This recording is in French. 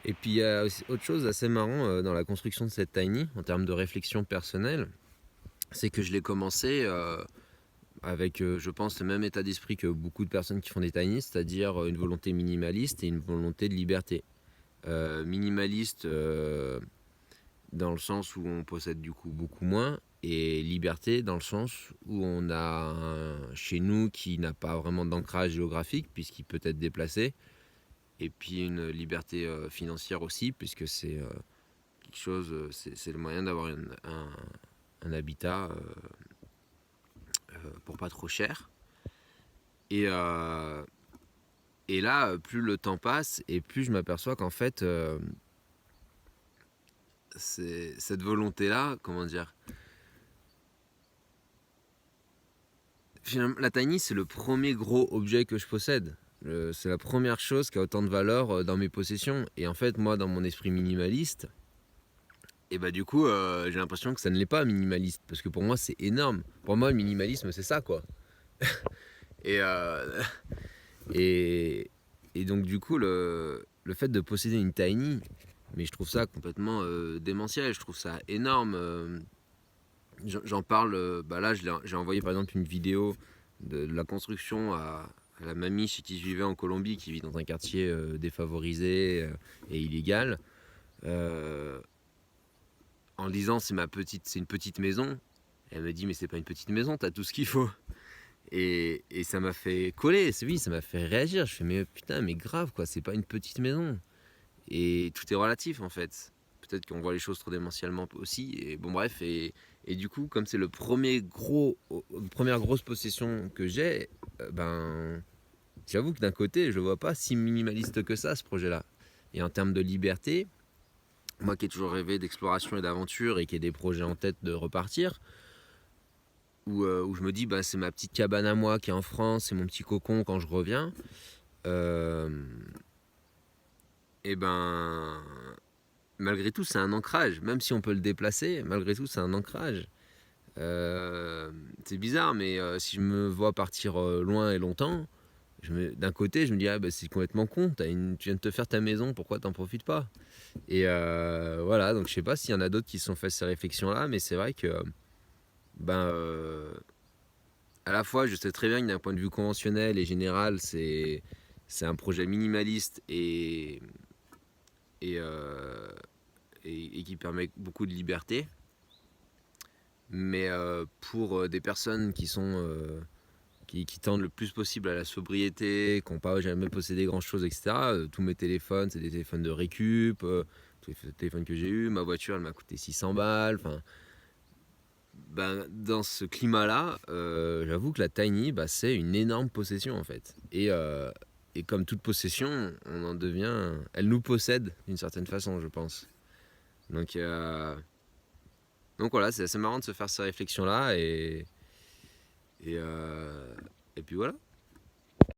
Et puis il y a aussi autre chose assez marrant dans la construction de cette tiny, en termes de réflexion personnelle, c'est que je l'ai commencé avec, je pense, le même état d'esprit que beaucoup de personnes qui font des tiny, c'est-à-dire une volonté minimaliste et une volonté de liberté. Minimaliste dans le sens où on possède du coup beaucoup moins, et liberté dans le sens où on a chez nous qui n'a pas vraiment d'ancrage géographique puisqu'il peut être déplacé, et puis une liberté financière aussi puisque c'est quelque chose, c'est le moyen d'avoir un habitat pour pas trop cher. Et, et là, plus le temps passe et plus je m'aperçois qu'en fait, c'est cette volonté-là, comment dire, la tiny, c'est le premier gros objet que je possède. C'est la première chose qui a autant de valeur dans mes possessions. Et en fait, moi, dans mon esprit minimaliste, et bah du coup, j'ai l'impression que ça ne l'est pas minimaliste. Parce que pour moi, c'est énorme. Pour moi, le minimalisme, c'est ça, quoi. Et, et, et donc, du coup, le fait de posséder une tiny, mais je trouve ça complètement démentiel. Je trouve ça énorme. J'en parle, bah là, j'ai envoyé par exemple une vidéo de la construction à la mamie chez qui je vivais en Colombie, qui vit dans un quartier défavorisé et illégal, euh, en disant c'est une petite maison. Elle me dit mais c'est pas une petite maison, t'as tout ce qu'il faut. Et ça m'a fait coller, oui, ça m'a fait réagir. Je fais mais putain, mais grave quoi, c'est pas une petite maison. Et tout est relatif en fait. Peut-être qu'on voit les choses trop démentiellement aussi. Et bon bref, et du coup, comme c'est première grosse possession que j'ai, ben j'avoue que d'un côté, je vois pas si minimaliste que ça ce projet-là. Et en termes de liberté, moi qui ai toujours rêvé d'exploration et d'aventure et qui ai des projets en tête de repartir, où je me dis bah c'est ma petite cabane à moi qui est en France, c'est mon petit cocon quand je reviens. Euh, et ben malgré tout, c'est un ancrage. Même si on peut le déplacer, malgré tout, c'est un ancrage. C'est bizarre, mais si je me vois partir loin et longtemps, d'un côté, je me dis, ah, bah, c'est complètement con. Tu viens de te faire ta maison, pourquoi t'en profites pas? Et voilà, donc je sais pas s'il y en a d'autres qui se sont fait ces réflexions-là, mais c'est vrai que, ben, à la fois, je sais très bien que d'un point de vue conventionnel et général, c'est un projet minimaliste et, euh, et qui permet beaucoup de liberté. Mais pour des personnes qui tendent le plus possible à la sobriété, qui n'ont pas jamais possédé grand chose, etc., tous mes téléphones, c'est des téléphones de récup, tous les téléphones que j'ai eu, ma voiture, elle m'a coûté 600 balles. Enfin, ben, dans ce climat-là, j'avoue que la Tiny, bah, c'est une énorme possession en fait. Et comme toute possession, on en devient. Elle nous possède d'une certaine façon, je pense. Donc, donc voilà, c'est assez marrant de se faire ces réflexions-là et, et puis voilà.